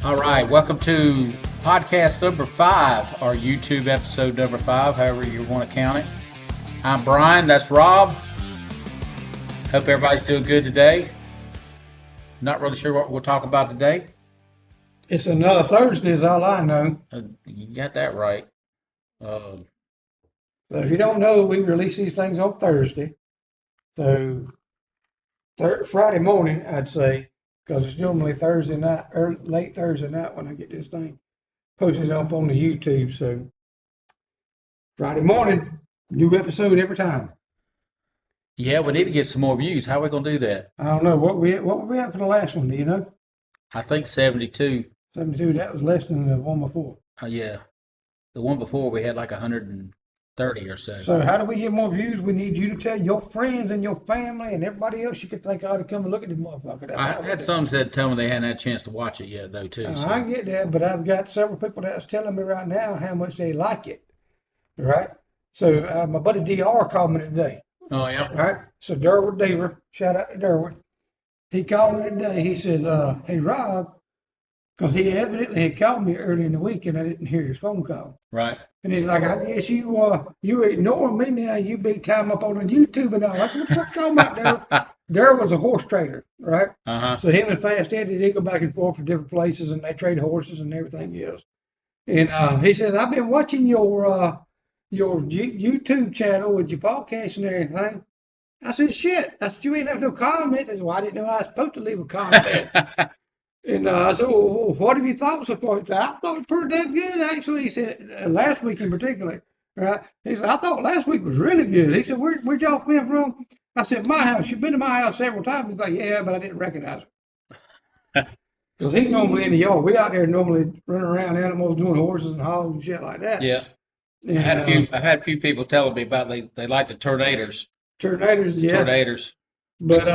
All right, welcome to podcast number 5, or YouTube episode number 5, however you want to count it. I'm Brian, that's Rob. Hope everybody's doing good today. Not really sure what we'll talk about today. It's another Thursday, is all I know. You got that right. But if you don't know, we release these things on Thursday. So Friday morning, I'd say, because it's normally Thursday night, or late Thursday night when I get this thing posted up on the YouTube. So Friday morning, new episode every time. Yeah, we need to get some more views. How are we going to do that? I don't know. What were we at for the last one? Do you know? I think 72. 72. That was less than the one before. Yeah. The one before we had like 130 or so. So how do we get more views? We need you to tell your friends and your family and everybody else you could think ought to come and look at this motherfucker. I had some that tell me they hadn't had a chance to watch it yet, though, too. So. I get that, but I've got several people that's telling me right now how much they like it. Right? So my buddy DR called me today. Oh, yeah? All right? So Derwood Deaver, shout out to Derwood. He called me today. He said, hey, Rob, because he evidently had called me early in the week and I didn't hear his phone call. Right. And he's like, I guess you ignoring me now. You big time up on the YouTube and all. I said, what you talking about, Daryl? Daryl was a horse trader, right? Uh-huh. So him and Fast Eddie, they go back and forth to different places and they trade horses and everything else. And he says, I've been watching your YouTube channel with your podcast and everything. I said, shit. I said, you ain't left no comments. I said, well, I didn't know I was supposed to leave a comment. And I said, well, what have you thought so far? He said, I thought it was pretty damn good, actually. He said, last week in particular, right? He said, I thought last week was really good. He said, where'd y'all been from? I said, my house. You've been to my house several times. He's like, yeah, but I didn't recognize him. Because he's normally in the yard. We out there normally running around animals, doing horses and hogs and shit like that. Yeah. And, I've had a few people telling me about they like the tornadoes. Tornadoes, yeah. Tornadoes. But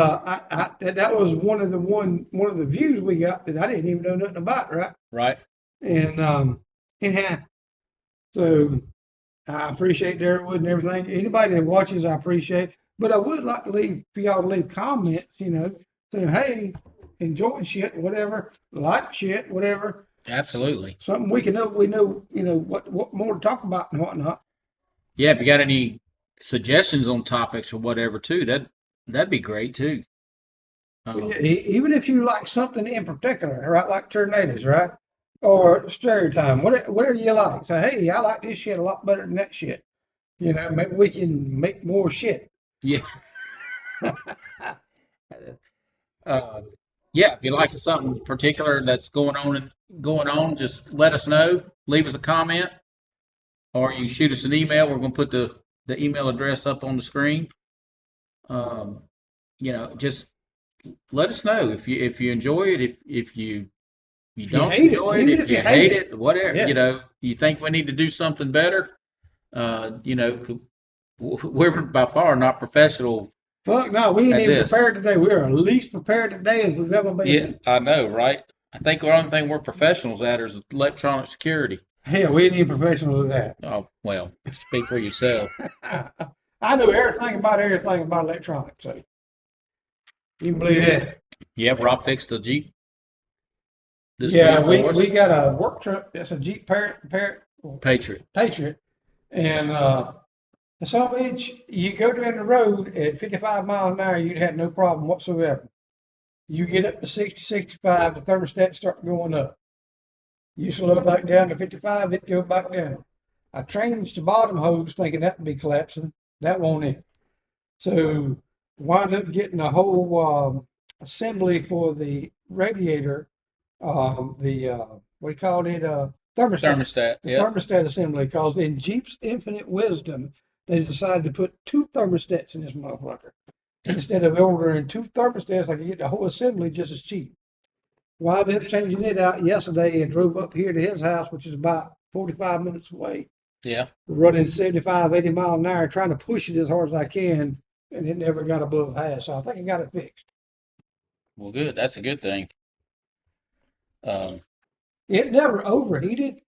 that was one of the views we got that I didn't even know nothing about, right? Right. And anyhow, so I appreciate Derwood and everything. Anybody that watches, I appreciate. But I would like for y'all to leave comments, saying, hey, enjoying shit, whatever, like shit, whatever. Absolutely. Something we know, what more to talk about and whatnot. Yeah, if you got any suggestions on topics or whatever too, that'd be great too. Yeah, even if you like something in particular, right, like tornadoes, right, or story time, whatever you like. Say, hey, I like this shit a lot better than that shit. Maybe we can make more shit. Yeah. Yeah, if you're liking something particular that's going on, just let us know. Leave us a comment, or you shoot us an email. We're going to put the email address up on the screen. Just let us know if you enjoy it, if you don't enjoy it, if you hate it, whatever. Yeah. You think we need to do something better. We're by far not professional. Fuck no, we ain't even prepared today. We are least prepared today as we've ever been. Yeah, I know, right? I think the only thing we're professionals at is electronic security. Hell, we ain't even professionals at that. Oh, well, speak for yourself. I know everything about electronics, so you can believe that. Yeah, Rob fixed the Jeep. Yeah, we got a work truck that's a Jeep Patriot. And some bitch, you go down the road at 55 miles an hour, you'd have no problem whatsoever. You get up to 60, 65, the thermostat start going up. You slow back down to 55, it go back down. I changed the bottom hose thinking that would be collapsing. That won't it. So wound up getting a whole assembly for the radiator, what do you call it? Thermostat. The thermostat assembly, because in Jeep's infinite wisdom, they decided to put 2 thermostats in this motherfucker. Instead of ordering 2 thermostats, I could get the whole assembly just as cheap. Wound up changing it out yesterday and drove up here to his house, which is about 45 minutes away. Yeah. Running 75, 80 miles an hour, trying to push it as hard as I can, and it never got above half. So I think I got it fixed. Well, good. That's a good thing. It never overheated.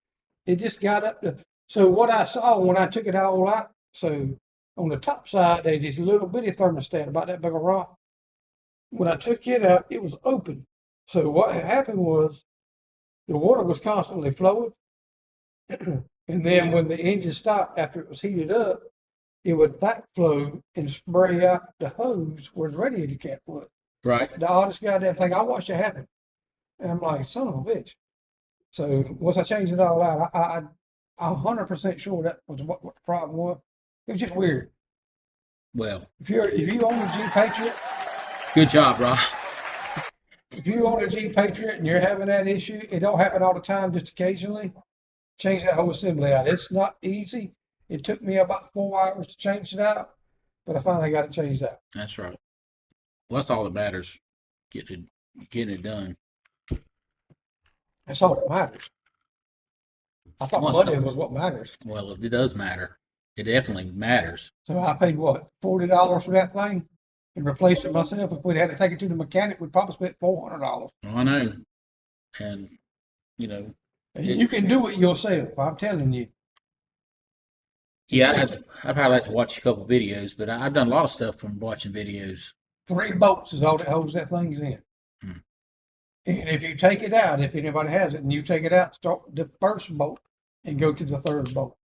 It just got up to. So what I saw when I took it all out, so on the top side, there's this little bitty thermostat about that big of rock. When I took it out, it was open. So what had happened was the water was constantly flowing. And then when the engine stopped after it was heated up, it would backflow and spray out the hose where the radiator cap was. Right. The oddest goddamn thing. I watched it happen. And I'm like, son of a bitch. So once I changed it all out, I'm 100% sure that was what the problem was. It was just weird. Well, If you own a Jeep Patriot, good job, Rob. if you own a Jeep Patriot and you're having that issue, it don't happen all the time, just occasionally. Change that whole assembly out. It's not easy. It took me about 4 hours to change it out, but I finally got it changed out. That's right. Well, that's all that matters. Getting it done. That's all that matters. I thought Well, money was what matters. Well, it does matter. It definitely matters. So I paid what, $40 for that thing and replaced it myself. If we'd had to take it to the mechanic, we'd probably spent $400. I know. And, you know. And you can do it yourself, I'm telling you. Yeah, I'd probably like to watch a couple videos, but I've done a lot of stuff from watching videos. 3 bolts is all that holds that thing's in. Hmm. And if you take it out, if anybody has it, and you take it out, start with the first bolt and go to the third bolt.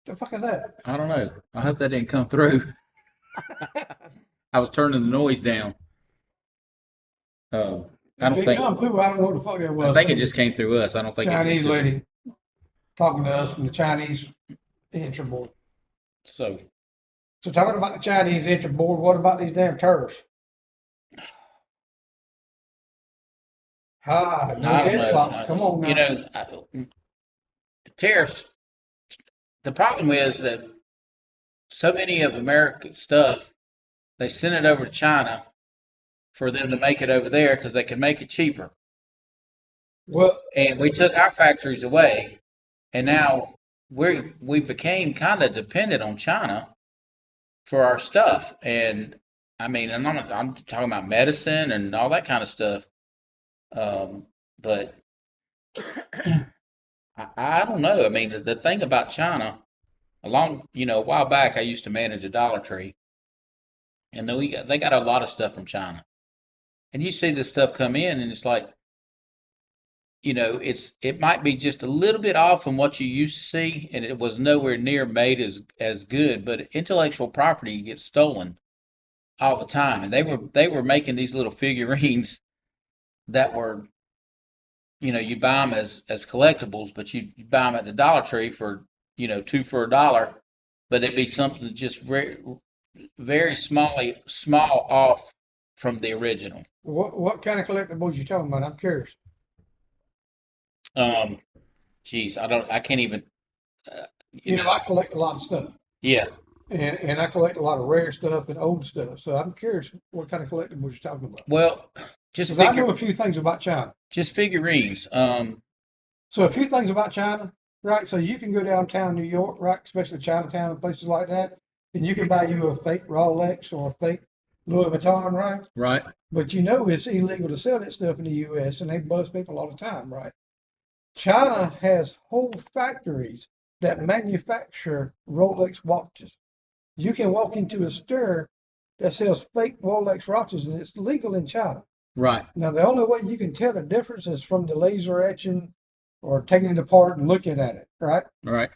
The fuck is that? I don't know. I hope that didn't come through. I was turning the noise down. I don't If it think. come through, I don't know what the fuck that was. I think it just came through us. I don't think Chinese it lady talking to us from the Chinese entry board. So talking about the Chinese entry board, what about these damn tariffs? I don't know. Come on now. You know, the tariffs. The problem is that so many of American stuff, they send it over to China for them to make it over there because they can make it cheaper. Well, And we took our factories away, and now we became kind of dependent on China for our stuff. And I mean, and I'm talking about medicine and all that kind of stuff. But I don't know. I mean, the thing about China, a while back, I used to manage a Dollar Tree, and they got a lot of stuff from China. And you see this stuff come in, and it's like, it might be just a little bit off from what you used to see, and it was nowhere near made as good. But intellectual property gets stolen all the time, and they were making these little figurines that were, you buy them as collectibles, but you buy them at the Dollar Tree for 2 for $1, but it'd be something just very, very small off from the original. what kind of collectibles you talking about? I'm curious. Geez, I can't even. I collect a lot of stuff. Yeah. And I collect a lot of rare stuff and old stuff. So I'm curious what kind of collectibles you're talking about. Well, just I know a few things about China. Just figurines. So a few things about China, right? So you can go downtown New York, right? Especially Chinatown and places like that, and you can buy you a fake Rolex or a fake Louis Vuitton, right? Right. But it's illegal to sell that stuff in the U.S. and they bust people all the time, right? China has whole factories that manufacture Rolex watches. You can walk into a store that sells fake Rolex watches, and it's legal in China. Right. Now, the only way you can tell the difference is from the laser etching or taking it apart and looking at it, right? Right.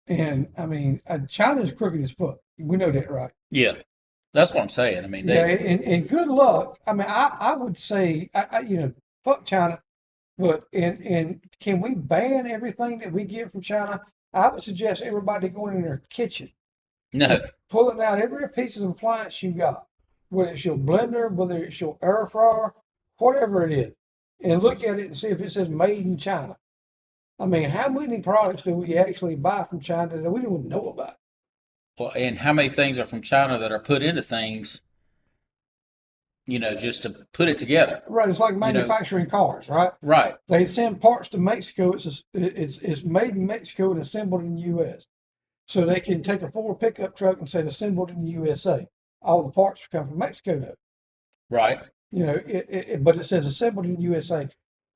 And I mean, China's crooked as fuck. We know that, right? Yeah. That's what I'm saying. I mean, and good luck. I mean, I would say, fuck China, but and can we ban everything that we get from China? I would suggest everybody going in their kitchen, no, pulling out every piece of appliance you got, whether it's your blender, whether it's your air fryer, whatever it is, and look at it and see if it says made in China. I mean, how many products do we actually buy from China that we don't even know about? Well, and how many things are from China that are put into things, just to put it together? Right, it's like manufacturing cars, right? Right. They send parts to Mexico. It's made in Mexico and assembled in the U.S. So they can take a Ford pickup truck and say assembled in the USA. All the parts come from Mexico, though. Right. But it says assembled in the USA.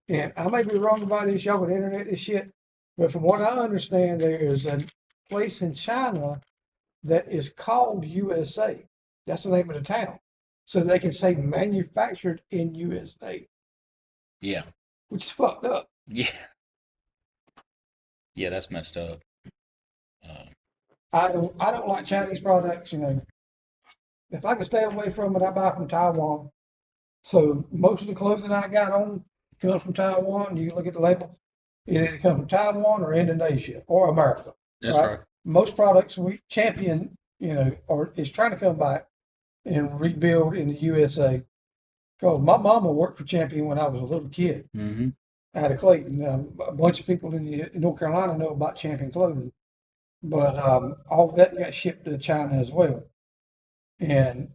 And I may be wrong about this. Y'all can internet this shit. But from what I understand, there is a place in China that is called USA. That's the name of the town. So they can say manufactured in USA. Yeah. which is fucked up. Yeah. Yeah, that's messed up. Uh, I don't like Chinese products. If I can stay away from it, I buy from Taiwan. So most of the clothing I got on comes from Taiwan. You can look at the label. It either comes from Taiwan or Indonesia or America, that's right? right. Most products we Champion, or is trying to come back and rebuild in the USA. Because my mama worked for Champion when I was a little kid Mm-hmm. out of Clayton. A bunch of people in North Carolina know about Champion clothing, but all that got shipped to China as well. And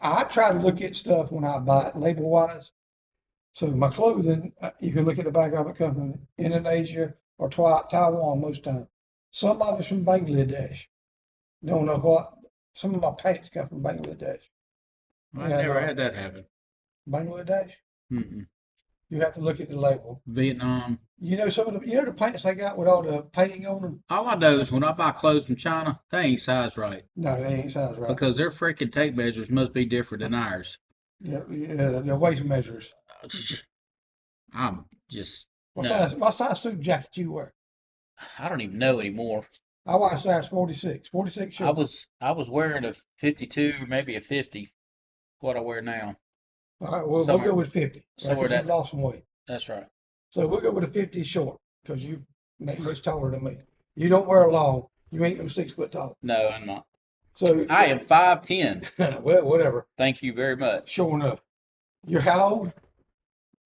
I try to look at stuff when I buy it label wise. So my clothing, you can look at the back of it, come from Indonesia or Taiwan most times. Some of it's from Bangladesh. Don't know what. Some of my pants come from Bangladesh. I And never had that happen. Bangladesh, Mm-mm. you have to look at the label. Vietnam. Some of the pants they got with all the painting on them. All I know is when I buy clothes from China, they ain't size right No, they ain't size right. because their freaking tape measures must be different than ours. Yeah, the waist measures. I'm just What size suit jacket you wear? I don't even know anymore. I wear a size 46. 46 I short. was wearing a 52, maybe a 50. What I wear now. All right, well, we'll Somewhere, go with 50. Right, somewhere 'cause you that lost some weight. that's right. So we'll go with a 50 short because you ain't much taller than me. You don't wear long. You ain't no 6 foot tall. No, I'm not. So, I am 5'10". well, whatever. Thank you very much. Sure enough. You're how old?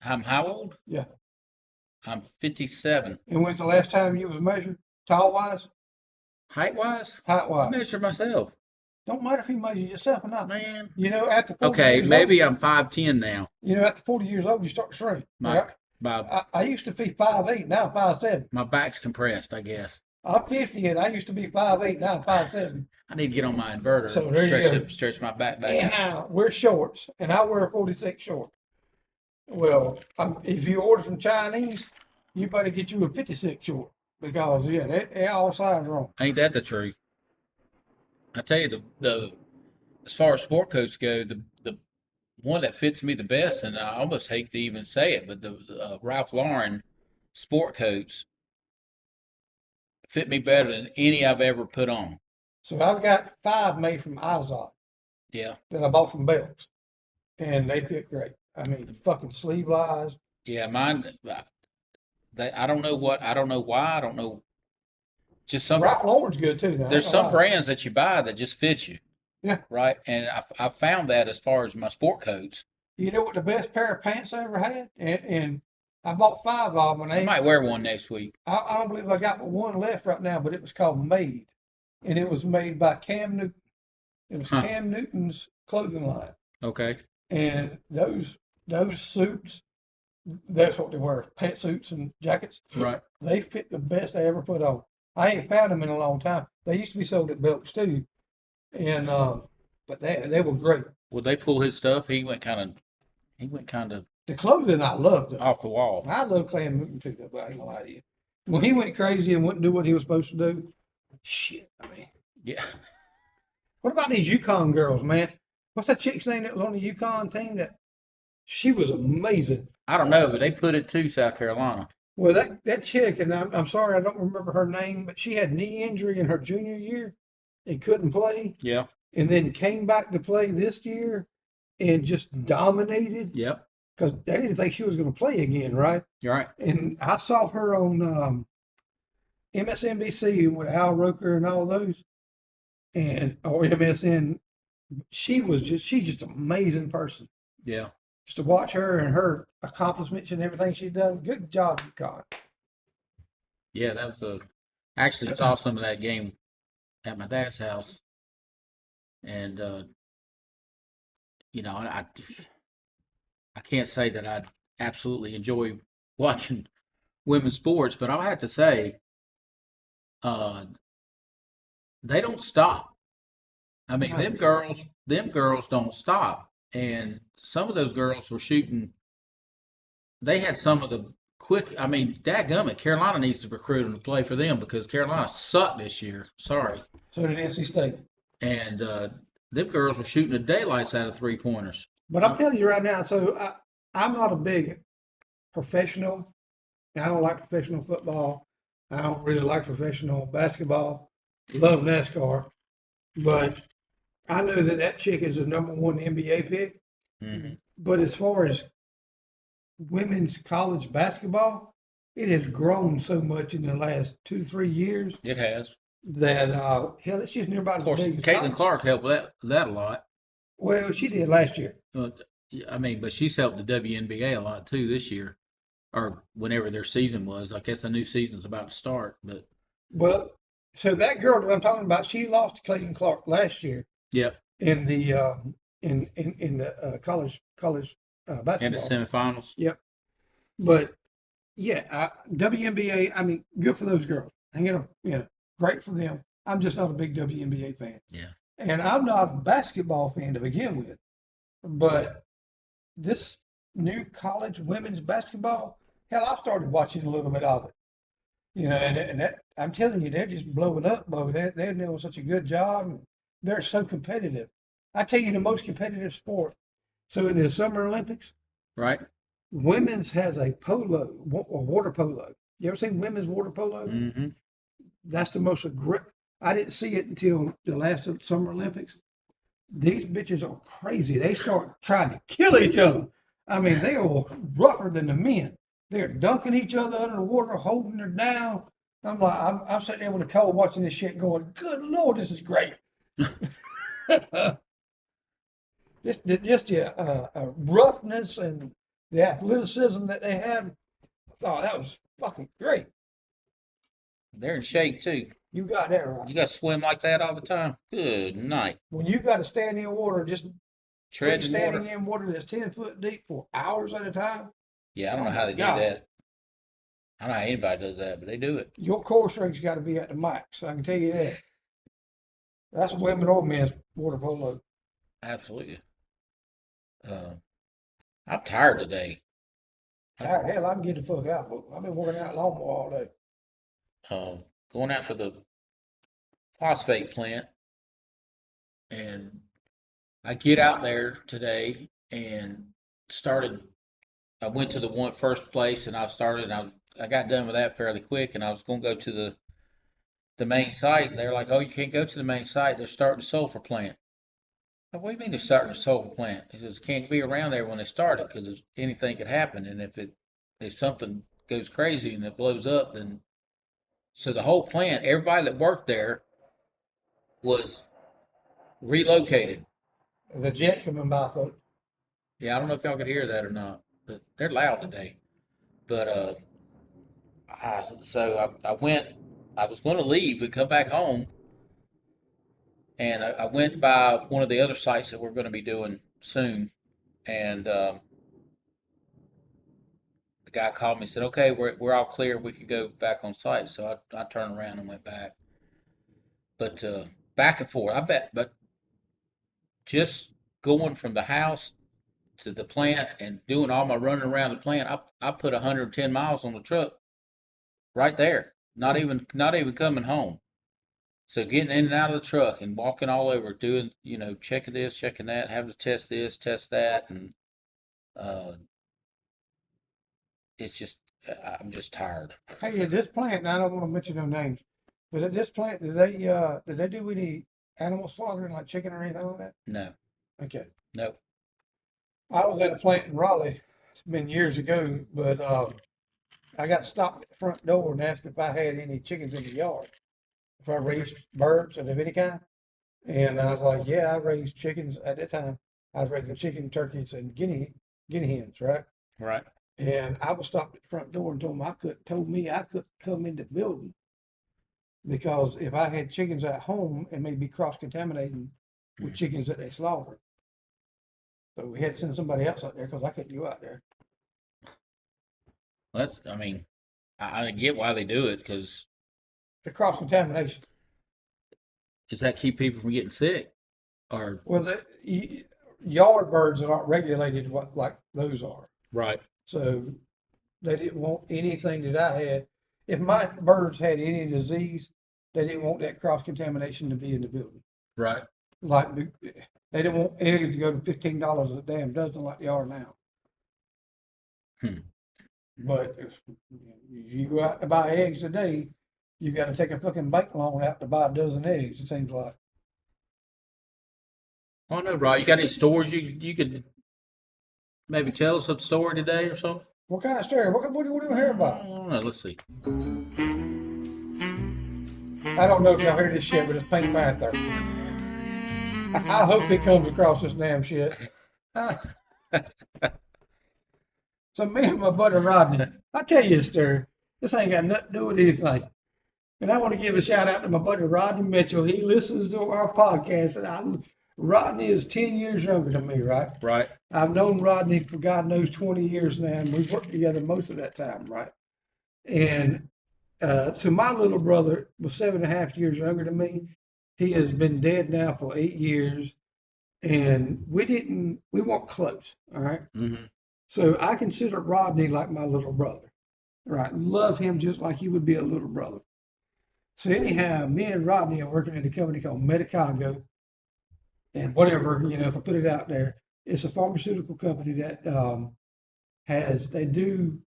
I'm how old? Yeah. I'm 57. And when's the last time you was measured? Tall wise? Height wise, Height I wise? measure myself. Don't matter if you measure yourself or not. Man. After 40 Okay, years maybe I'm 5'10" now. old, after 40 years old, you start to shrink. My Right? my I used to be 5'8", now I'm 5'7". my back's compressed, I guess. I'm 50 and I used to be 5'8", now I'm 5'7". I need to get on my inverter So and there you go. stretch my back out. Anyhow, we're shorts, and I wear a 46 short. Well, if you order from Chinese, you better get you a 56 short because they all size wrong. Ain't that the truth? I tell you, the as far as sport coats go, the one that fits me the best, and I almost hate to even say it, but the Ralph Lauren sport coats fit me better than any I've ever put on. So I've got 5 made from Izod Yeah, that I bought from Belks, and they fit great. I mean, fucking sleeve lines. yeah, mine. I don't know I don't know why, I don't know. Just some Ralph Lauren's good too. Now, I there's ain't gonna some lie. brands that you buy that just fit you, Yeah. right? And I found that as far as my sport coats. You know what the best pair of pants I ever had? And I bought 5 of them, and I might wear one next week. I don't believe I got but one left right now, but it was called Made, and it was made by Cam Newton. It was Huh. Cam Newton's clothing line, Okay. and those suits, that's what they were, pantsuits and jackets. Right. They fit the best I ever put on. I ain't found them in a long time. They used to be sold at Belks too, and but they were great. Would they pull his stuff? He went kind of The clothing I loved. off the wall. I love Cam Newton too, but I ain't gonna lie to you. When he went crazy and wouldn't do what he was supposed to do, shit, I mean. Yeah. What about these Yukon girls, man? What's that chick's name that was on the Yukon team? She was amazing. I don't know, but they put it to South Carolina. Well, that chick, and I'm sorry I don't remember her name, but she had knee injury in her junior year and couldn't play, Yeah. and then came back to play this year and just dominated Yep. because they didn't think she was going to play again, right? You're right. And I saw her on MSNBC with Al Roker and all those, or MSN. She's just an amazing person. Yeah. Just to watch her and her accomplishments and everything she's done. Good job, Yukon. Yeah, that was actually saw some of that game at my dad's house. And I can't say that I absolutely enjoy watching women's sports, but I'll have to say, uh, they don't stop. I mean, them girls don't stop. And some of those girls were shooting. They had some of the I mean, dadgummit, Carolina needs to recruit them to play for them because Carolina sucked this year. Sorry. So did NC State. And them girls were shooting the daylights out of 3-pointers. But I'm telling you right now, so I'm not a big professional. I don't like professional football. I don't really like professional basketball. Love NASCAR, but I know that that chick is the number one NBA pick. Hmm. But as far as women's college basketball, it has grown so much in the last 2 to 3 years It has. that hell, it's just near about Of as course, big as Caitlin college. Clark helped that a lot. Well, she did last year. Uh, I mean, but she's helped the WNBA a lot too this year, or whenever their season was. I guess the new season's about to start, but Well, so that girl that I'm talking about, she lost to Clayton Clark last year yep, in the in the college and the basketball. semifinals. Yep. But yeah, WNBA. I mean, good for those girls. Great for them. I'm just not a big WNBA fan, Yeah, and I'm not a basketball fan to begin with. But this new college women's basketball, hell, I started watching a little bit of it. And that I'm telling you, they're just blowing up, Bo. They're doing such a good job. And they're so competitive. I tell you, the most competitive sport. So in the Summer Olympics, right. women's has a water polo. You ever seen women's water polo? Hmm. That's the most aggressive. I didn't see it until the last Summer Olympics. These bitches are crazy. They start trying to kill each other. I mean, they are rougher than the men. They're dunking each other under the water, holding her down. I'm sitting there with a cold watching this shit going, good Lord, this is great. just the roughness and the athleticism that they have. Oh, that was fucking great. They're in shape too. You got that right. You got to swim like that all the time. Good night. When you got to stand in water, just Treading standing water. in water that's 10 foot deep for hours at a time. Yeah, I don't Oh know how my they do God. that. I don't know how anybody does that, but they do it. Your core strength's got to be at the max. I can tell you that. That's women or men's water polo. Absolutely. Uh, I'm tired today. God, hell, I can get the fuck out, but I've been working out lawnmower all day. Going out to the phosphate plant, and I get out there today and started. I went to the one first place, and I started. And I got done with that fairly quick, and I was going to go to the main site. And they're like, "Oh, you can't go to the main site. They're starting a sulfur plant." What do you mean they're starting a sulfur plant? He says can't be around there when they start it because anything could happen, and if something goes crazy and it blows up, then so the whole plant, everybody that worked there was relocated. The jet coming by, folks. Yeah, I don't know if y'all could hear that or not, but they're loud today. But so I went. I was going to leave and come back home, and I went by one of the other sites that we're going to be doing soon, and the guy called me and said, "Okay, we're all clear. We can go back on site." So I turned around and went back, but back and forth. I bet, but just going from the house to the plant and doing all my running around the plant, I put 110 miles on the truck right there. Not even coming home. So getting in and out of the truck and walking all over, doing checking this, checking that, having to test this, test that, and uh, it's just I'm just tired. Hey, at this plant, now I don't want to mention no names, but at this plant, did they do any animal slaughtering like chicken or anything like that? No, Okay. no. I was at a plant in Raleigh. It's been years ago, but I got stopped at the front door and asked if I had any chickens in the yard, if I raised birds of any kind. And I was like, yeah, I raised chickens at that time. I was raising chicken, turkeys, and guinea hens, right? Right. And I was stopped at the front door and told me I couldn't come in the building because if I had chickens at home, it may be cross-contaminating with chickens that they slaughtered. So we had to send somebody else out there because I couldn't go out there. I mean, I get why they do it because The cross-contamination. does that keep people from getting sick? Or Well, yard birds are not regulated like those are. right, So they didn't want anything that I had. If my birds had any disease, they didn't want that cross-contamination to be in the building. right. Like they didn't want eggs to go to $15 a damn dozen like they are now. Hmm. But if you go out to buy eggs today, you got to take a fucking bank loan out to buy a dozen eggs. It seems like. I don't know, Rod. You got any stories you could maybe tell us a story today or something? What kind of story? What do you want to hear I about? don't know. Let's see. I don't know if y'all hear this shit, but it's Pink Panther. I hope it comes across this damn shit. So me and my buddy Rodney, I'll tell you a story. This ain't got nothing to do with anything. And I want to give a shout out to my buddy Rodney Mitchell. He listens to our podcast, and Rodney is 10 years younger than me, right? Right. I've known Rodney for God knows 20 years now, and we've worked together most of that time, right? And so my little brother was 7.5 years younger than me. He has been dead now for 8 years, and we weren't close, all right? Mm-hmm. So I consider Rodney like my little brother, right? Love him just like he would be a little brother. So anyhow, me and Rodney are working at a company called Medicago, and whatever, if I put it out there, it's a pharmaceutical company that they do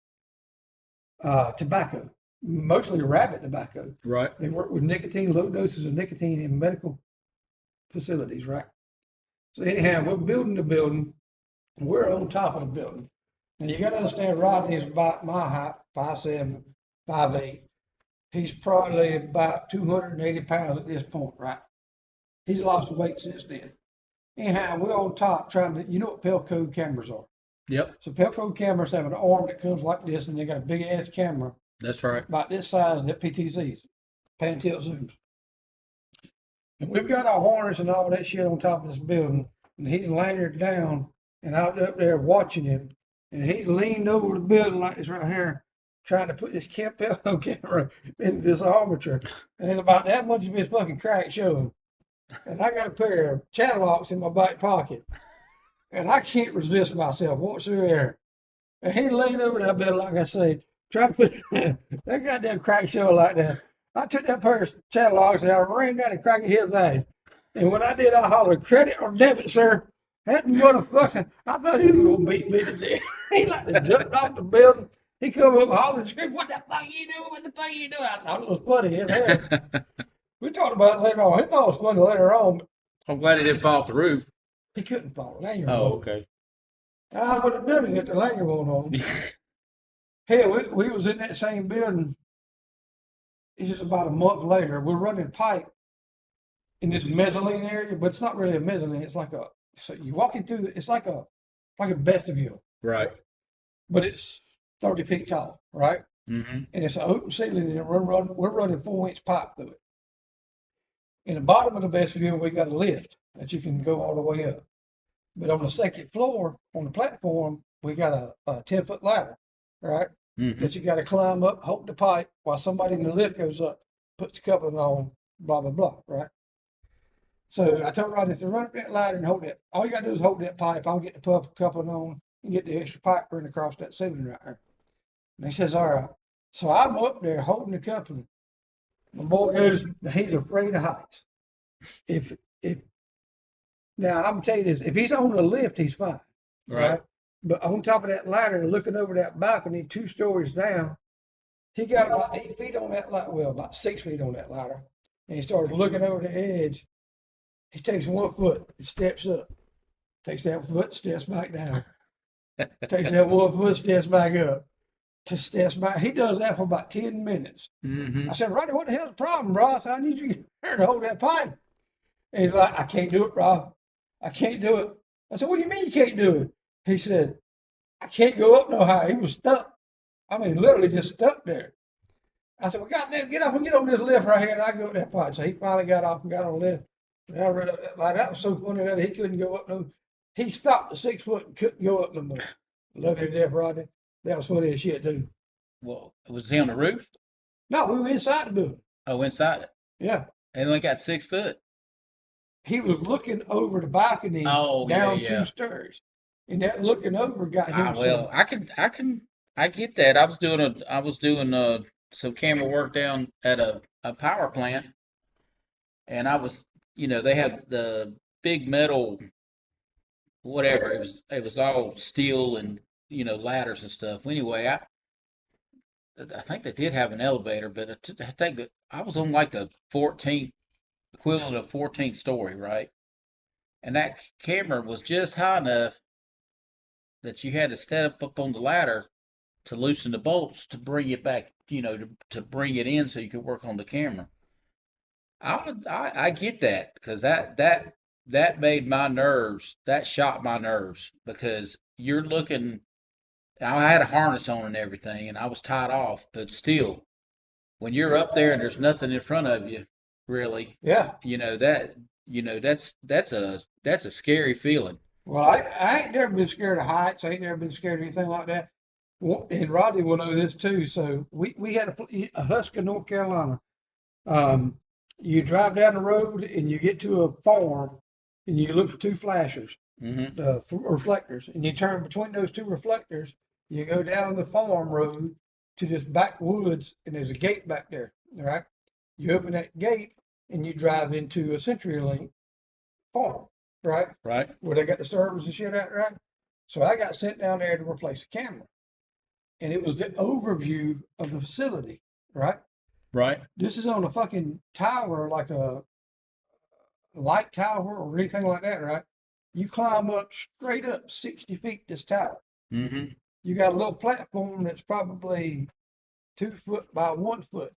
tobacco, mostly rabbit tobacco. Right. They work with nicotine, low doses of nicotine in medical facilities, right? So anyhow, we're building the building. We're on top of the building. Now you got to understand, Rodney is about my height, 5'7", 5'8". He's probably about 280 pounds at this point, right? He's lost weight since then. Anyhow, we're on top trying to, you know what Pelco cameras are? Yep. So Pelco cameras have an arm that comes like this, and they got a big ass camera That's right. about this size that PTZs, pan tilt zooms. And we've got our harness and all that shit on top of this building, and he's lanyarded down, and I was up there watching him, and he's leaned over the building like this right here, trying to put this Pelco camera into this armature. And it's about that much of his fucking crack showing. And I got a pair of channel locks in my back pocket. And I can't resist myself whatsoever. And he leaned over that bed, like I say, trying to put that goddamn crack show like that. I took that pair of channel locks and I ran down and cracked his ass. And when I did, I hollered, "Credit or debit, sir?" That motherfucker, I thought he was going to beat me to death. He like to jumped off the building. He come up hollering and screamed, "What the fuck you doing? What the fuck you doing?" I thought it was funny. We talked about it later on. He thought it was funny later on. I'm glad he didn't fall off the roof. He couldn't fall. Lanyard Oh, won't. okay. I would have done it if the lanyard won't on him. Hell, we was in that same building. It's just about a month later. We're running pipe in this mezzanine area, but it's not really a mezzanine. It's like so you walking through, it's like a vestibule. Right. But it's 30 feet tall, right? Mm-hmm. And it's an open ceiling, and we're running 4-inch pipe through it. In the bottom of the vestibule, we got a lift that you can go all the way up. But on the second floor, on the platform, we got a 10-foot ladder, right? Mm-hmm. That you got to climb up, hold the pipe while somebody in the lift goes up, puts the coupling on, blah, blah, blah, right? So I told Rodney, to run up that ladder and hold it. All you got to do is hold that pipe. I'll get the coupling on and get the extra pipe running across that ceiling right there. And he says, all right. So I'm up there holding the coupling. My boy goes, he's afraid of heights. Now I'm gonna tell you this, if he's on the lift, he's fine. Right? But on top of that ladder, looking over that balcony 2 stories down, he got about 8 feet on that ladder, well, about 6 feet on that ladder. And he starts looking over the edge. He takes 1 foot and steps up. Takes that foot, steps back down. Takes that 1 foot, steps back up. Steps back. He does that for about 10 minutes. Mm-hmm. I said, "Rodney, what the hell's the problem, bro?" I said, "I need you to get here to hold that pipe." And he's like, "I can't do it, bro. I can't do it." I said, "What do you mean you can't do it?" He said, "I can't go up no higher." He was stuck. I mean, literally just stuck there. I said, "Well, goddamn, get up and get on this lift right here, and I go up that pipe." So he finally got off and got on the lift. And I read up that line. That was so funny that he couldn't go up no. He stopped at 6 foot and couldn't go up no more. Love you to death, Rodney. That was funny as shit too. Well, was he on the roof? No, we were inside the building. Oh, inside it. Yeah. And only got 6 foot. He was looking over the balcony down 2 stairs. And that looking over got him. Well, I get that. I was doing some camera work down at a power plant, and I was, they had the big metal, whatever. It was all steel and ladders and stuff. Anyway, I think they did have an elevator, but I think that I was on like the 14th equivalent of 14th story, right? And that camera was just high enough that you had to step up on the ladder to loosen the bolts to bring it back, to bring it in so you could work on the camera. I get that because that made my nerves, that shot my nerves because you're looking. I had a harness on and everything, and I was tied off, but still, when you're up there and there's nothing in front of you, really, Yeah. you know that that's a scary feeling. Well, I ain't never been scared of heights. I ain't never been scared of anything like that. And Rodney will know this too. So we had a Husker, North Carolina. Um, you drive down the road and you get to a farm and you look for two flashers, Hmm. reflectors, and you turn between those two reflectors. You go down the farm road to this backwoods, and there's a gate back there. All right, you open that gate and you drive into a CenturyLink farm, right? Right, Where they got the servers and shit at, right? So I got sent down there to replace the camera, and it was the overview of the facility, right? right, This is on a fucking tower, like a light tower or anything like that, right? You climb up straight up 60 feet this tower. hmm, You got a little platform that's probably 2 foot by 1 foot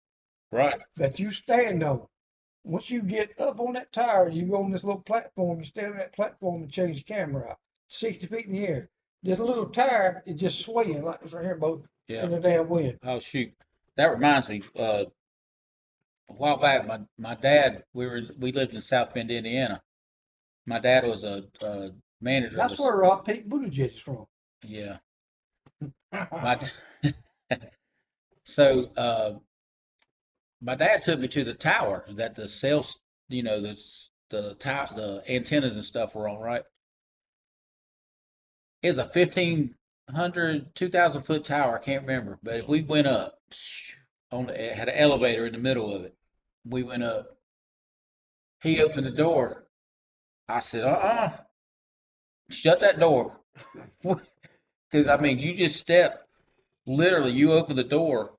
right, that you stand on. Once you get up on that tower, you go on this little platform, you stand on that platform and change the camera out. 60 feet in the air. This little tower is just swaying like this right here, both yeah. in the damn wind. Oh shoot, that reminds me. A while back, my dad, we lived in South Bend, Indiana. My dad was a manager of That's a, where Pete Buttigieg is from. yeah. My so my dad took me to the tower that the sales, the tower, the antennas and stuff were on, right? It was a 1,500, 2,000 foot tower. I can't remember, but if we went up it had an elevator in the middle of it. We went up. He opened the door. I said, shut that door. Because, I mean, you just stepped, literally, you opened the door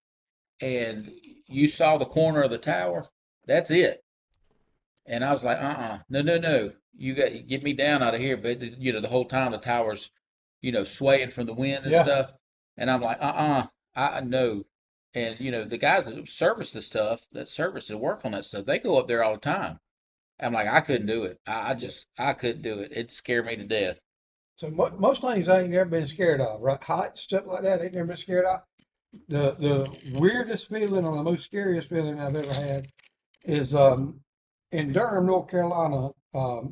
and you saw the corner of the tower. That's it. And I was like, no, no, no. Get me down out of here. But, the whole time the tower's, swaying from the wind and Yeah. stuff. And I'm like, I know. And, the guys that service the stuff, that service and work on that stuff, they go up there all the time. I'm like, I couldn't do it. I couldn't do it. It scared me to death. So most things I ain't never been scared of, right? Heights, stuff like that, I ain't never been scared of. The weirdest feeling or the most scariest feeling I've ever had is in Durham, North Carolina.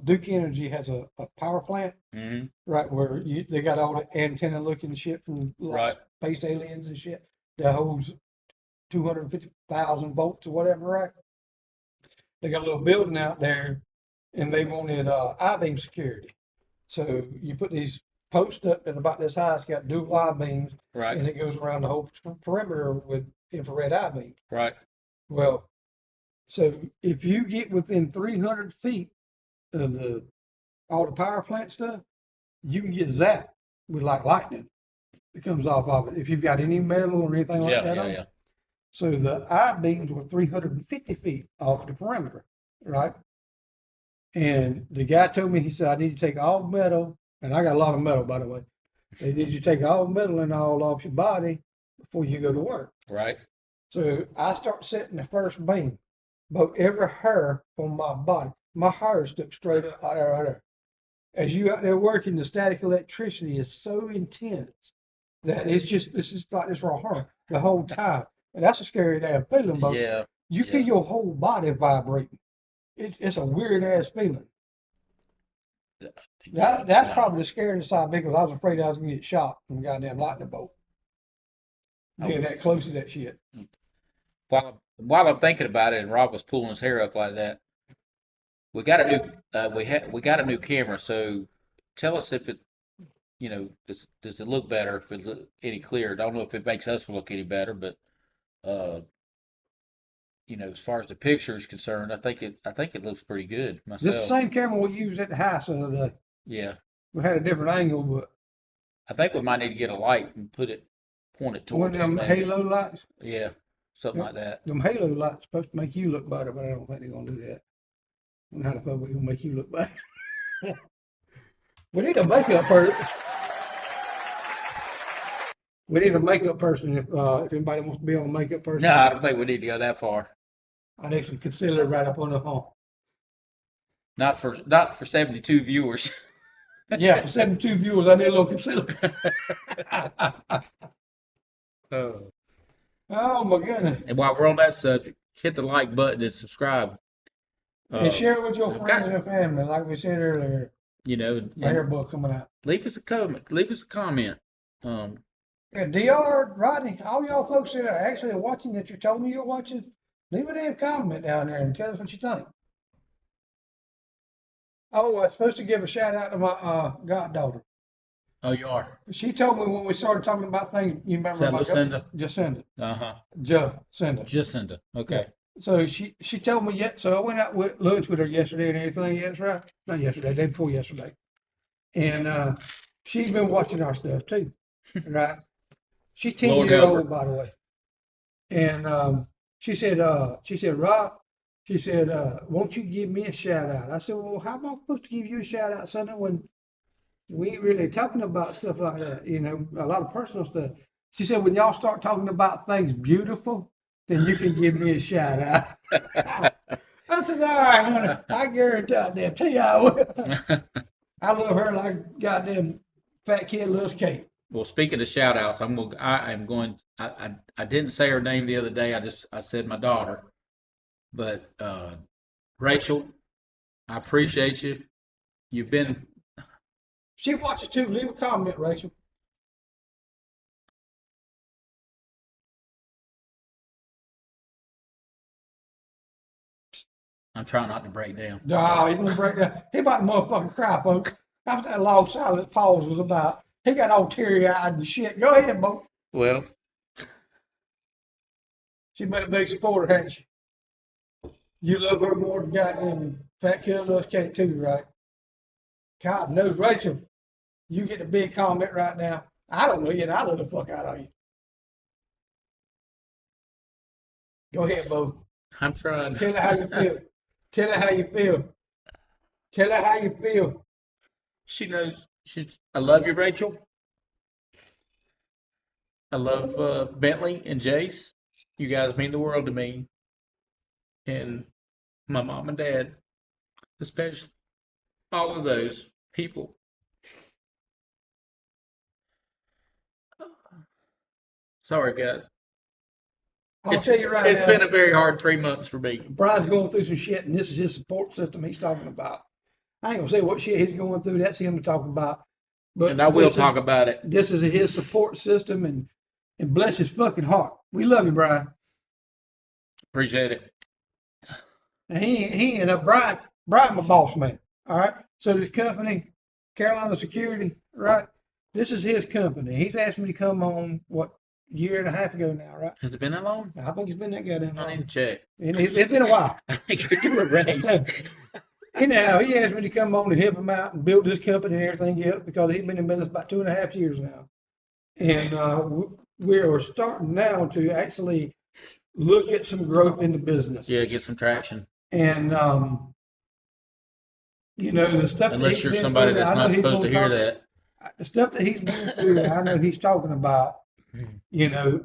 Duke Energy has a power plant, Hmm. right, where they got all the antenna looking shit from like Right. space aliens and shit that holds 250,000 volts or whatever, right? They got a little building out there, and they wanted I-beam security. So you put these posts up at about this high. It's got dual I-beams, Right. and it goes around the whole perimeter with infrared I-beams. Right. Well, so if you get within 300 feet of all the power plant stuff, you can get zapped with like lightning. It comes off of it if you've got any metal or anything like Yeah, that yeah, on it. yeah. So the I-beams were 350 feet off the perimeter, right? And the guy told me, he said, I need to take all metal, and I got a lot of metal, by the way. They need you to take all metal and all off your body before you go to work. Right. So I start setting the first beam. About every hair on my body, my hair stuck straight up right there, right there. As you out there working, the static electricity is so intense that this is like this raw hair the whole time. And that's a scary damn feeling, but Yeah. you feel Yeah. your whole body vibrating. It's a weird ass feeling. That's Yeah. probably the scariest side because I was afraid I was gonna get shot from a goddamn lightning bolt. Being that close to that shit. While I'm thinking about it, and Rob was pulling his hair up like that, we got a new we got a new camera. So tell us if it does it look better, if it look any clearer. I don't know if it makes us look any better, but uh as far as the picture is concerned, I think it looks pretty good This is the myself. same camera we used at the house the other day. Yeah. We had a different angle, but I think we might need to get a light and pointed One towards of us, them maybe. halo lights. Yeah, something like that. Them halo lights supposed to make you look better, but I don't think they're gonna do that. I don't know how the fuck we gonna make you look better. We need a makeup person. We need a makeup person if anybody wants to be on a makeup person. No, I don't think we need to go that far. I need some concealer right up on the phone. Not for 72 viewers. Yeah, for 72 viewers, I need a little concealer. Oh. Oh my goodness. And while we're on that subject, hit the like button and subscribe. And share it with your okay. friends and family, like we said earlier. You know, My hair book coming out. leave us a comment. Leave us a comment. Yeah, DR, Rodney, all y'all folks that are actually watching that you told me you're watching, leave a damn comment down there and tell us what you think. Oh, I was supposed to give a shout out to my goddaughter. Oh, you are. She told me when we started talking about things, you remember Is that about Lucinda? Jacinda. Uh-huh. Jacinda. Jacinda. Okay. So she told me so I went out with lunch with her yesterday and everything. Yes, right? Not yesterday, day before yesterday. And she's been watching our stuff too, right? She's 10 Lord years help her. old, by the way. And she said, Rob, she said, won't you give me a shout out? I said, well, how am I supposed to give you a shout out, son, when we ain't really talking about stuff like that, you know, a lot of personal stuff. She said, when y'all start talking about things beautiful, then you can give me a shout out. I said, all right, honey, I guarantee tell you I will. I love her like goddamn fat kid loves cake. Well, speaking of shout outs, I didn't say her name the other day. I said my daughter. But Rachel, I appreciate you. You've been She watches too. Leave a comment, Rachel. I'm trying not to break down. No, he's gonna break down. He about to motherfucking cry, folks. That's what that long silent pause was about. He got all teary eyed and shit. Go ahead, Bo. Well, She's been a big supporter, hasn't she? You love her more than goddamn fat kid loves cake too, right? God knows, Rachel. You get a big comment right now. I don't know yet. I love the fuck out of you. Go ahead, Bo. I'm trying. Tell her how you feel. Tell her how you feel. Tell her how you feel. She knows. I love you, Rachel. I love Bentley and Jace. You guys mean the world to me. And my mom and dad, especially. All of those people. Sorry, guys. I'll tell you right It's now. been a very hard 3 months for me. Brian's going through some shit, and this is his support system he's talking about. I ain't gonna say what shit he's going through. That's him to talk about. But And I will talk about it. This is his support system, and bless his fucking heart. We love you, Brian. Appreciate it. And he and Brian, my boss man. All right. So this company, Carolina Security, right? This is his company. He's asked me to come on year and a half ago now, right? Has it been that long? I think it's been that goddamn I need long. to check. And it's been a while. I think you're doing a race. Anyhow, he asked me to come on and help him out and build this company and everything else because he's been in business about 2.5 years now. And we are starting now to actually look at some growth in the business. Yeah, get some traction. And, you know, the stuff Unless you're somebody that's not supposed to hear that. The stuff that he's been through, I know he's talking about, you know.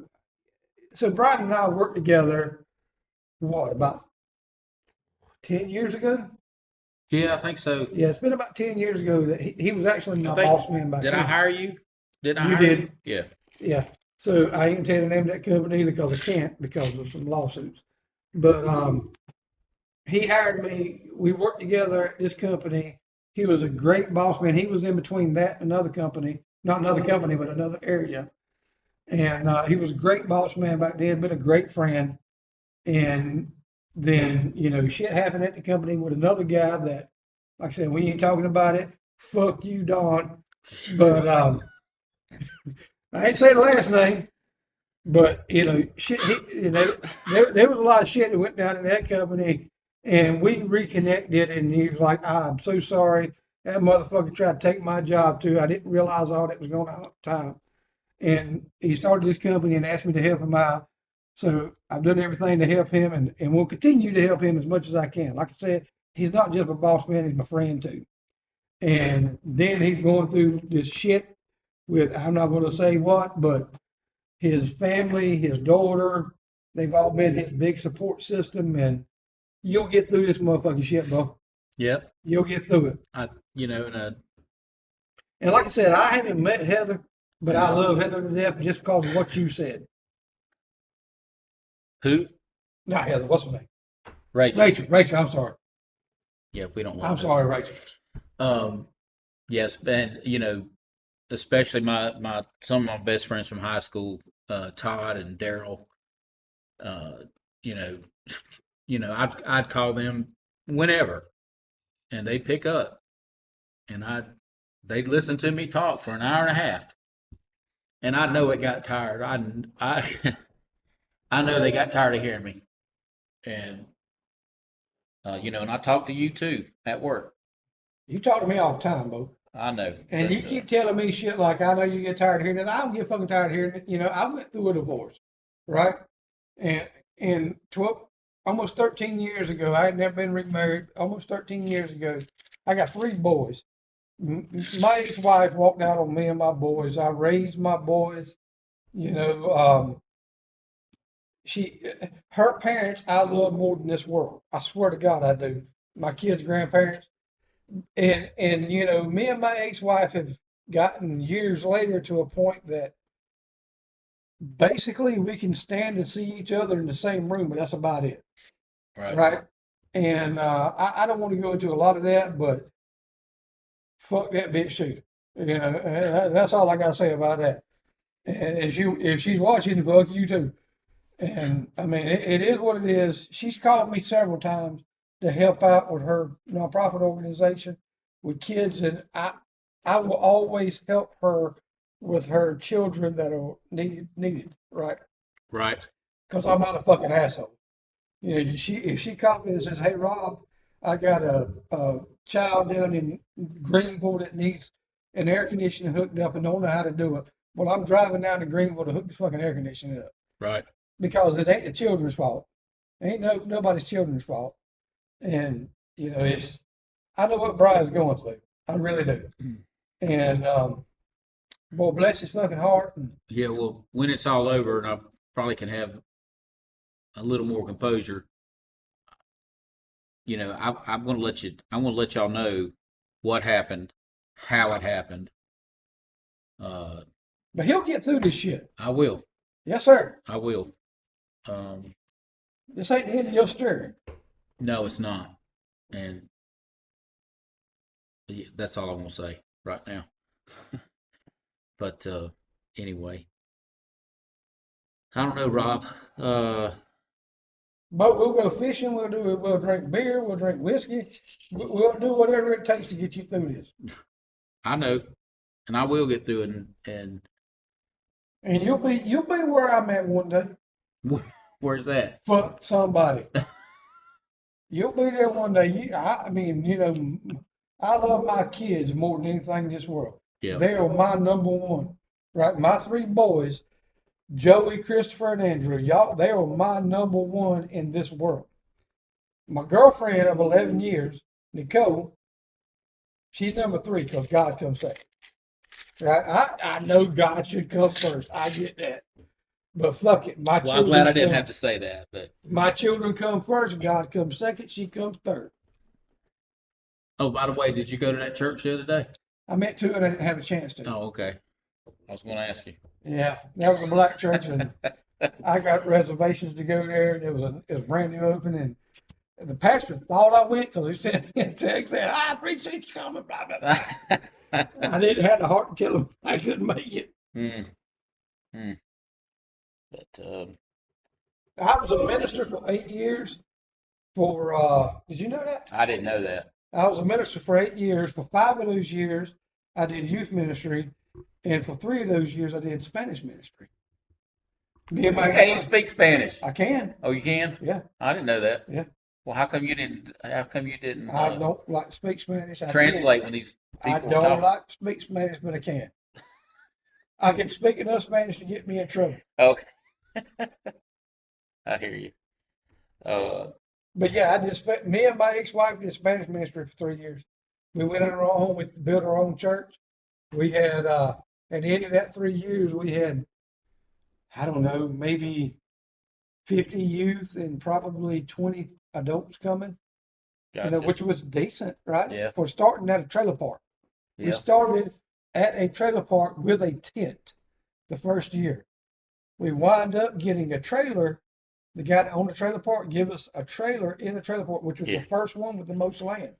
So Brian and I worked together, about 10 years ago? Yeah, I think so. Yeah, it's been about 10 years ago that he was actually my boss man back then. Did I hire you? Did I You hire did. you? Yeah. Yeah. So I ain't gonna tell you the name of that company either because I can't because of some lawsuits. But he hired me. We worked together at this company. He was a great boss man. He was in between that and another company, not another company, but another area. And he was a great boss man back then, been a great friend. And then, you know, shit happened at the company with another guy that, like I said, we ain't talking about it. Fuck you, Don. But I ain't say the last name, but you know, shit. There was a lot of shit that went down in that company, and we reconnected. And he was like, "I'm so sorry. That motherfucker tried to take my job too. I didn't realize all that was going on at the time." and he started this company and asked me to help him out. So I've done everything to help him and will continue to help him as much as I can. Like I said, he's not just my boss man, he's my friend too. And then he's going through this shit with, I'm not going to say what, but his family, his daughter, they've all been his big support system. And you'll get through this motherfucking shit, bro. Yep. You'll get through it. And like I said, I haven't met Heather, but I love Heather to death just because of what you said. Who? Not Heather. What's her name? Rachel. Rachel. I'm sorry. Yeah, we don't. I'm sorry, Rachel. Yes, and especially some of my best friends from high school, Todd and Daryl. You know, I'd call them whenever, and they'd pick up, and they'd listen to me talk for an hour and a half, and I know it got tired. I I know they got tired of hearing me, and and I talk to you too at work. You talk to me all the time, Bo. I know, and you keep telling me shit like, I know you get tired of hearing it. I don't get fucking tired of hearing it. I went through a divorce, right? And almost 13 years ago, I had never been remarried. Almost 13 years ago, I got 3 boys. My ex-wife walked out on me and my boys. I raised my boys. Her parents I love more than this world. I swear to God I do. My kids' grandparents. And me and my ex-wife have gotten years later to a point that basically we can stand and see each other in the same room, but that's about it. Right? And I don't want to go into a lot of that, but fuck that bitch shooter. That's all I got to say about that. And if she's watching, fuck you too. And I mean, it is what it is. She's called me several times to help out with her nonprofit organization with kids, and I will always help her with her children that are needed, right? Right. Because I'm not a fucking asshole. If she called me and says, "Hey Rob, I got a child down in Greenville that needs an air conditioner hooked up and don't know how to do it," well, I'm driving down to Greenville to hook this fucking air conditioner up. Right. Because it ain't the children's fault. It ain't nobody's children's fault. And I know what Brian's going through. I really do. And boy, bless his fucking heart. Yeah, well, when it's all over, and I probably can have a little more composure, I'm going to let y'all know what happened, how it happened. But he'll get through this shit. I will. Yes, sir. I will. This ain't the end of your story. No, it's not. And that's all I want to say right now. But anyway, I don't know, Rob. But we'll go fishing. We'll drink beer. We'll drink whiskey. We'll do whatever it takes to get you through this. I know, and I will get through it. And you'll be where I'm at one day. Where's that? Fuck somebody. You'll be there one day. I mean, I love my kids more than anything in this world. Yeah. They are my number one. Right? My 3 boys, Joey, Christopher, and Andrew, they are my number one in this world. My girlfriend of 11 years, Nicole, she's number 3 because God comes second. Right? I know God should come first. I get that. But fuck it. I'm glad I didn't have to say that. But my children come first, God comes second, she comes third. Oh, by the way, did you go to that church the other day? I meant to, and I didn't have a chance to. Oh, okay. I was going to ask you. Yeah, that was a black church, and I got reservations to go there. It was brand new opening, and the pastor thought I went because he sent me a text saying, "I appreciate you coming." Blah blah blah. I didn't have the heart to tell him I couldn't make it. But I was a minister for 8 years. Did you know that? I didn't know that. I was a minister for 8 years. For 5 of those years, I did youth ministry, and for 3 of those years, I did Spanish ministry. You can't even speak Spanish. I can. Oh, you can? Yeah. I didn't know that. Yeah. Well, how come you didn't? I don't like to speak Spanish. Translate when these people I don't like to speak Spanish, but I can. I can speak enough Spanish to get me in trouble. Okay, I hear you. Uh, But yeah, me and my ex-wife did Spanish ministry for 3 years. We went on our own, we built our own church. We had, at the end of that 3 years, we had, I don't know, maybe 50 youth and probably 20 adults coming, gotcha. which was decent, right? Yeah. For starting at a trailer park. We Yeah. started at a trailer park with a tent the first year. We wind up getting a trailer. The guy that owned the trailer park give us a trailer in the trailer park, which was Yeah. the first one with the most land.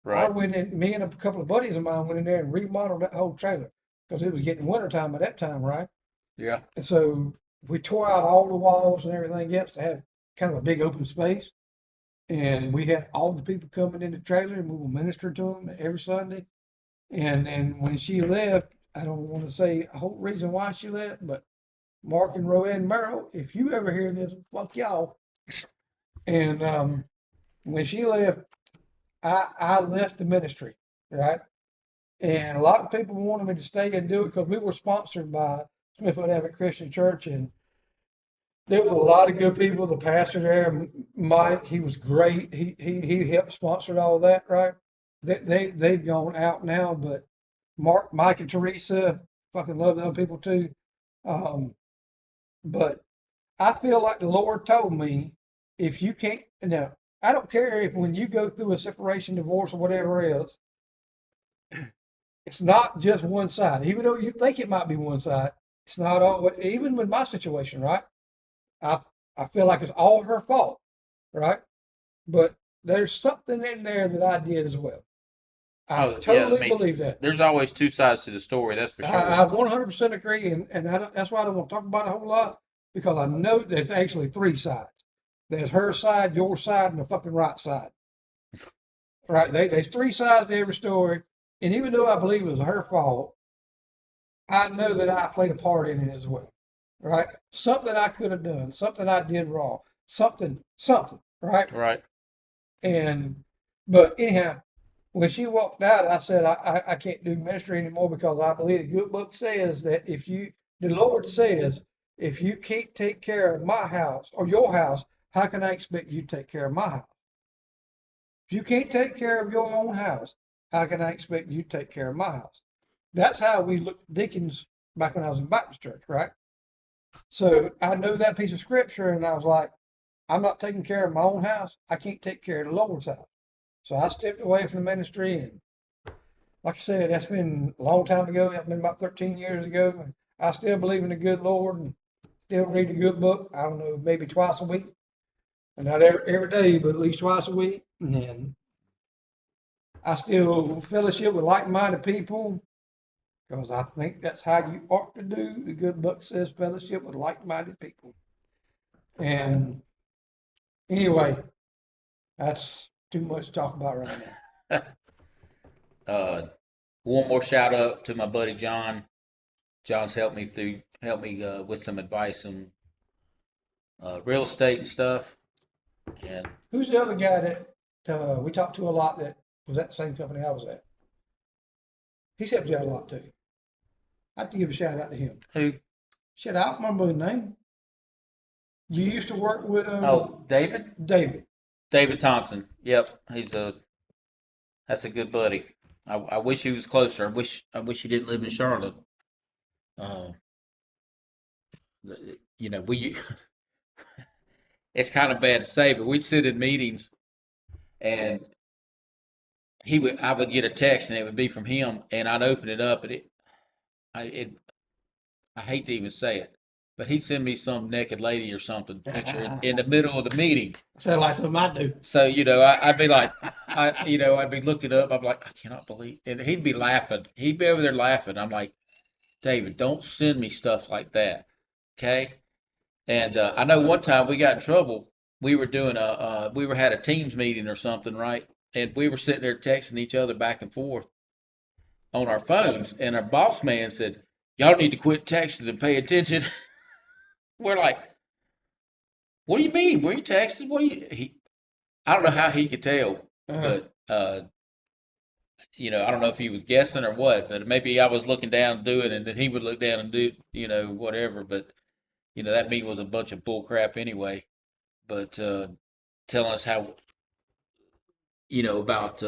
I Right. went in, me and a couple of buddies of mine went in there and remodeled that whole trailer because it was getting wintertime at that time, right? Yeah. And so we tore out all the walls and everything else to have kind of a big open space. And we had all the people coming in the trailer and we were ministering to them every Sunday. And when she left, I don't want to say a whole reason why she left, but Mark and Roanne Merrill, if you ever hear this, fuck y'all. And when she left, I left the ministry, right? And a lot of people wanted me to stay and do it because we were sponsored by Smithfield Abbott Christian Church, and there was a lot of good people. The pastor there, Mike, he was great. He helped sponsor all that, right? They've gone out now, but Mike and Teresa, fucking love those people too. But I feel like the Lord told me, if you can't, now, I don't care if when you go through a separation, divorce, or whatever else, it's not just one side. Even though you think it might be one side, it's not all. Even with my situation, right? I I feel like it's all her fault, right? But there's something in there that I did as well. I Oh, yeah. I totally mean, believe that. there's always two sides to the story. That's for I sure. 100% agree, and that's why I don't want to talk about it a whole lot because I know there's actually three sides. There's her side, your side, and the fucking right side. Right? There's three sides to every story, and even though I believe it was her fault, I know that I played a part in it as well. Right? Something I could have done, something I did wrong, something. Right? Right. And but anyhow, when she walked out, I said I can't do ministry anymore because I believe the good book says that the Lord says, if you can't take care of my house or your house, how can I expect you to take care of my house? If you can't take care of your own house, how can I expect you to take care of my house? That's how we looked at deacons back when I was in Baptist church, right? So I know that piece of scripture, and I was like, I'm not taking care of my own house. I can't take care of the Lord's house. So I stepped away from the ministry, and like I said, that's been a long time ago. That's been about 13 years ago. I still believe in the good Lord and still read the good book. I don't know, maybe twice a week, and not every day, but at least twice a week. And I still fellowship with like-minded people because I think that's how you ought to do. The good book says fellowship with like-minded people. And anyway, that's too much to talk about right now. Uh, one more shout out to my buddy John. John's helped me with some advice on real estate and stuff. And Who's the other guy that we talked to a lot that was at the same company I was at? He's helped you out a lot too. I have to give a shout out to him. who? Shit, I don't remember his name. You used to work with Oh, David. David. David Thompson. Yep, that's a good buddy. I wish he was closer. I wish he didn't live in Charlotte. Uh, we it's kind of bad to say, but we'd sit in meetings and I would get a text and it would be from him, and I'd open it up and it I hate to even say it, but he'd send me some naked lady or something picture in the middle of the meeting. Sound like something I do. So I'd be like, I'd be looking up. I'm like, I cannot believe, and he'd be laughing. He'd be over there laughing. I'm like, David, don't send me stuff like that, okay? And I know one time we got in trouble. We were doing we were had a Teams meeting or something, right? And we were sitting there texting each other back and forth on our phones, and our boss man said, "Y'all need to quit texting and pay attention." We're like, "What do you mean? Were you texting? What do you?" I don't know how he could tell, Uh, but I don't know if he was guessing or what, but maybe I was looking down and do it, and then he would look down and do, whatever. But that meeting was a bunch of bull crap anyway. But telling us how, about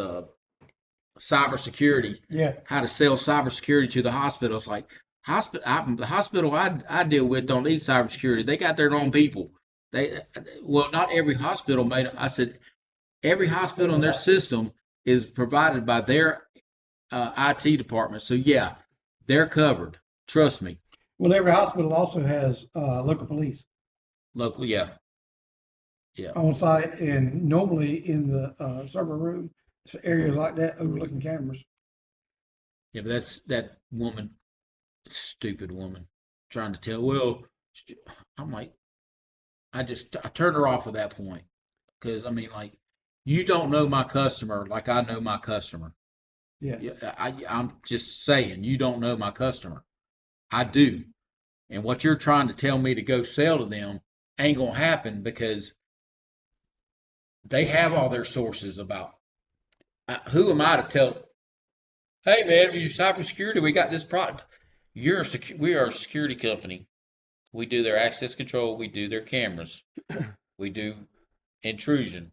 cybersecurity, Yeah. how to sell cybersecurity to the hospitals. Like the hospital I deal with don't need cybersecurity. They got their own people. Well, not every hospital made. I said every hospital in their system is provided by their IT department. So yeah, they're covered. Trust me. Well, every hospital also has local police Local, yeah, yeah, on site, and normally in the server room, areas like that, overlooking cameras. yeah. But that's that woman, stupid woman, trying to tell. Well, I'm like, I turned her off at that point because I mean, like, you don't know my customer like I know my customer. Yeah. Yeah, I'm just saying you don't know my customer. I do. And what you're trying to tell me to go sell to them ain't gonna happen because they have all their sources about. Who am I to tell? Hey man, we use cybersecurity. We got this product. We are a security company. We do their access control. We do their cameras. We do intrusion.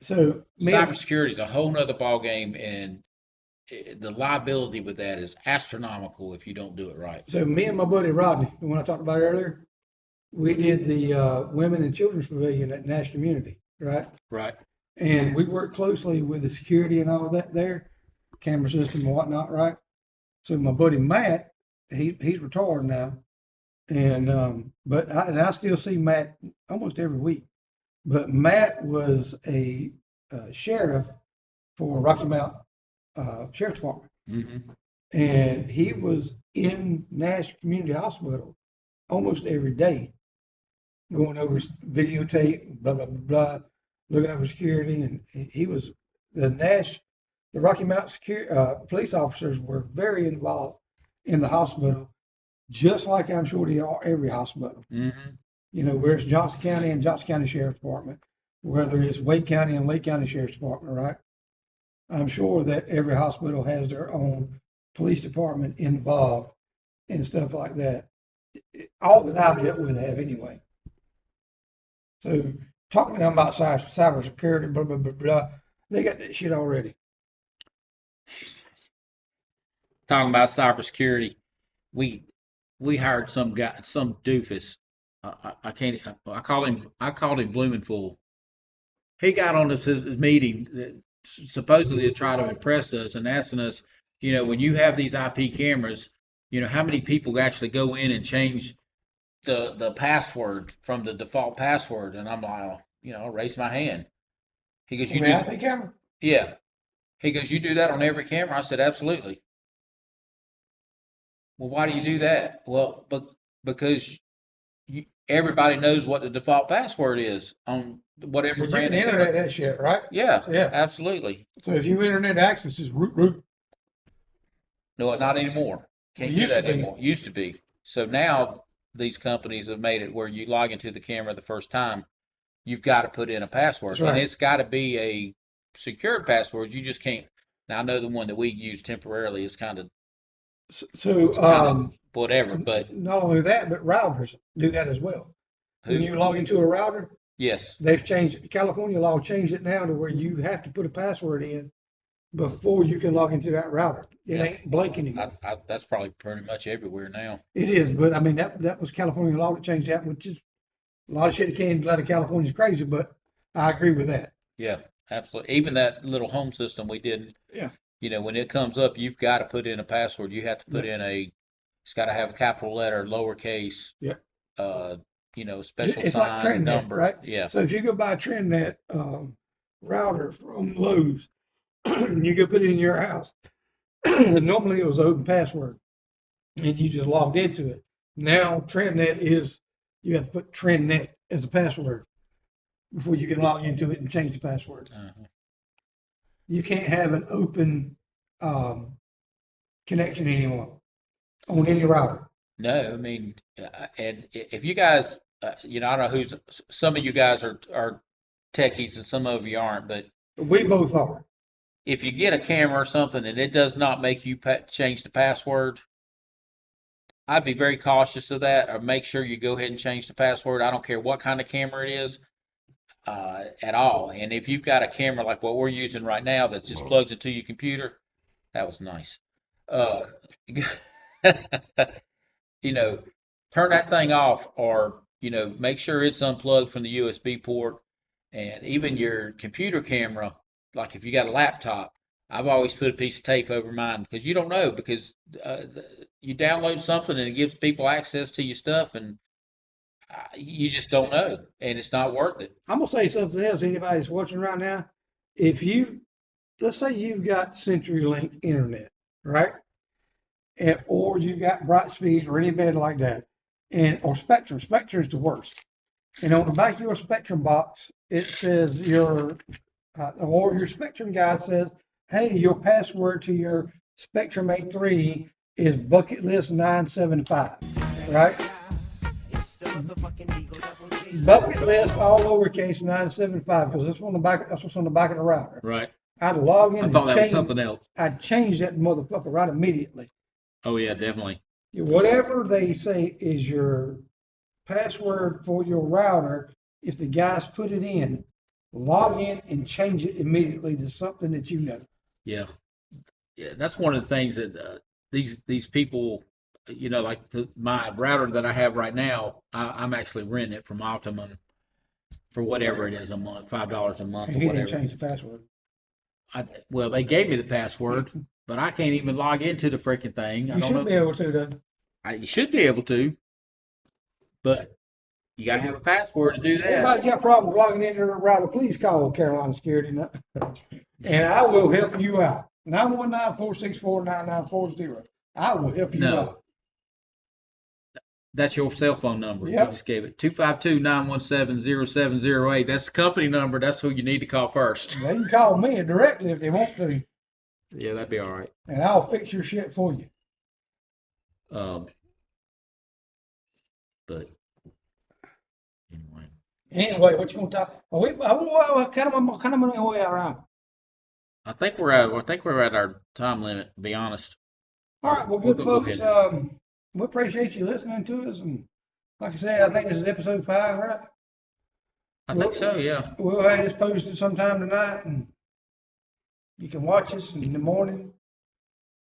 So Cybersecurity is a whole nother ball game, and the liability with that is astronomical if you don't do it right. so me and my buddy Rodney, the one I talked about earlier, we did the Women and Children's Pavilion at Nash Community, right? Right. And we worked closely with the security and all of that there, camera system and whatnot, right? So my buddy Matt, he's retired now, and I still see Matt almost every week. But Matt was a sheriff for Rocky Mount Sheriff's Department, Mm-hmm. and he was in Nash Community Hospital almost every day, going over videotape, blah blah blah, looking over security, and he was the Rocky Mount security police officers were very involved in the hospital, just like I'm sure they are every hospital. Mm-hmm. Where it's Johnson County and Johnson County Sheriff's Department, whether it's Wake County and Wake County Sheriff's Department, right? I'm sure that every hospital has their own police department involved and stuff like that. All that I've dealt with have anyway. So talking to them about cybersecurity, blah blah blah blah, they got that shit already. Talking about cybersecurity, we hired some guy, some doofus. I can't. I called him Blumenfool. He got on his meeting supposedly to try to impress us and asking us, when you have these IP cameras, how many people actually go in and change the password from the default password? And I'm like, I raise my hand. He goes, you do? IP camera? Yeah. He goes, you do that on every camera? I said, absolutely. Well, why do you do that? Well, because everybody knows what the default password is on whatever But you brand can of internet camera. that shit, right? Yeah, Yeah. absolutely. So if you internet access, just root. No, not anymore. Can't It do used that to be. anymore. Used to be. So now these companies have made it where you log into the camera the first time, you've got to put in a password, That's right. and it's got to be a secured password. You just can't. Now I know the one that we use temporarily is kind of So whatever, but not only that, but routers do that as well. When you log into a router, yes, they've changed, California law changed it now to where you have to put a password in before you can log into that router. It Yeah. ain't blank anymore. that's probably pretty much everywhere now. It is, but I mean, that was California law that changed that, which is a lot of shit that came out of California is crazy, but I agree with that. Yeah, absolutely. Even that little home system we did, Yeah. when it comes up, you've got to put in a password. You have to put in it's got to have a capital letter, lowercase, Yeah. special It's like sign, TrendNet, number. right? Yeah. So if you go buy a TrendNet router from Lowe's, and you go put it in your house, normally it was an open password, and you just logged into it. Now TrendNet you have to put TrendNet as a password before you can log into it and change the password. Uh-huh. You can't have an open connection anymore on any router. No, I mean, and if you guys, I don't know some of you guys are techies and some of you aren't, but We both are. if you get a camera or something and it does not make you change the password, I'd be very cautious of that, or make sure you go ahead and change the password. I don't care what kind of camera it is, at all. And if you've got a camera like what we're using right now that just plugs into your computer, that was nice. Uh, you know, turn that thing off, or make sure it's unplugged from the USB port. And even your computer camera, like if you got a laptop, I've always put a piece of tape over mine, because you don't know, because you download something and it gives people access to your stuff, and you just don't know, and it's not worth it. I'm gonna say something else. Anybody that's watching right now, if you, let's say you've got CenturyLink internet, right? Or you got Brightspeed or anything like that, or Spectrum. Spectrum's the worst. And on the back of your Spectrum box, it says or your Spectrum guy says, hey, your password to your Spectrum A3 is bucket list 975, right? Bucket list all lowercase 975, because that's what's on the back of the router. Right. I'd log in. I thought that was something else. I'd change that motherfucker right immediately. Oh yeah, definitely. Whatever they say is your password for your router, if the guys put it in, log in and change it immediately to something that you know. Yeah, yeah. That's one of the things that these people, like my router that I have right now, I'm actually renting it from Optimum for whatever it is a month, $5 a month, And or he whatever. didn't change the password. Well, they gave me the password, but I can't even log into the freaking thing. I You don't should know. be able to, though. You should be able to, but you got to have a password to do that. Everybody got problems logging into their router, please call Carolina Security, and I will help you out. 919-464-9940. I will help you No. out. That's your cell phone number. Yep. You just gave it. 252-917-0708. That's the company number. That's who you need to call first. They can call me directly if they want to, Yeah, that'd be all right. and I'll fix your shit for you. But anyway. Anyway, what you want to talk? Kind of way around. I think we're at our time limit, to be honest. All right, well, We'll good go folks. ahead. We appreciate you listening to us, and like I said, I think this is episode 5, right? I think so, yeah. We'll have this posted sometime tonight, and you can watch us in the morning.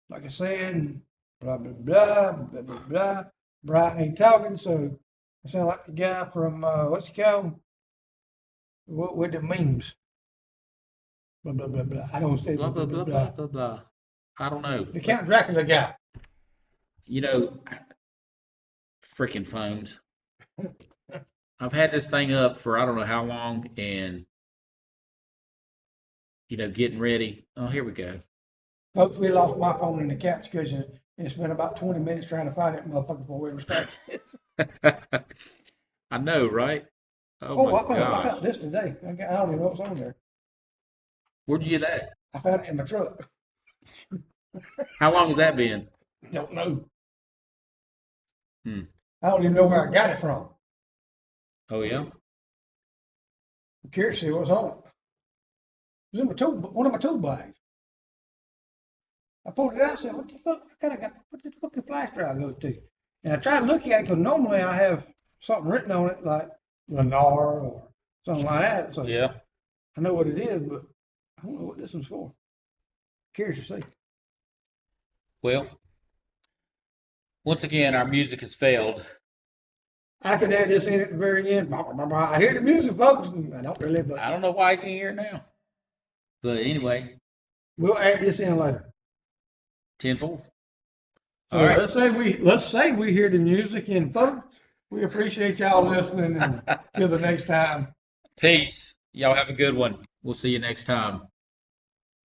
Like I said, blah blah blah blah blah blah. Brian ain't talking, so I sound like the guy from what's he called? With the memes. Blah blah blah blah. I don't say Blah, blah, blah, blah, blah, blah. I don't know. The Count Dracula guy. Freaking phones. I've had this thing up for I don't know how long, and getting ready. Oh, here we go. Folks, we lost my phone in the couch cushion and spent about 20 minutes trying to find that motherfucker before we ever started. I know, right? Oh, my I gosh. found this today. I don't even know what's on there. Where'd you get that? I found it in my truck. How long has that been? Don't know. Hmm. I don't even know where I got it from. Oh, yeah? I'm curious to see what's on it. It was in one of my tool bags. I pulled it out and said, what the fuck? What the fucking flash drive go to? And I tried to look at it because normally I have something written on it like Lennar or something like that. So Yeah. I know what it is, but I don't know what this one's for. Curious to see. Well, once again, our music has failed. I could add this in at the very end. I hear the music, folks, and I don't really, but I don't know why I can't hear it now. But anyway, we'll add this in later. 10-4. So All right. let's say we hear the music, and folks, we appreciate y'all listening, and till the next time. Peace. Y'all have a good one. We'll see you next time.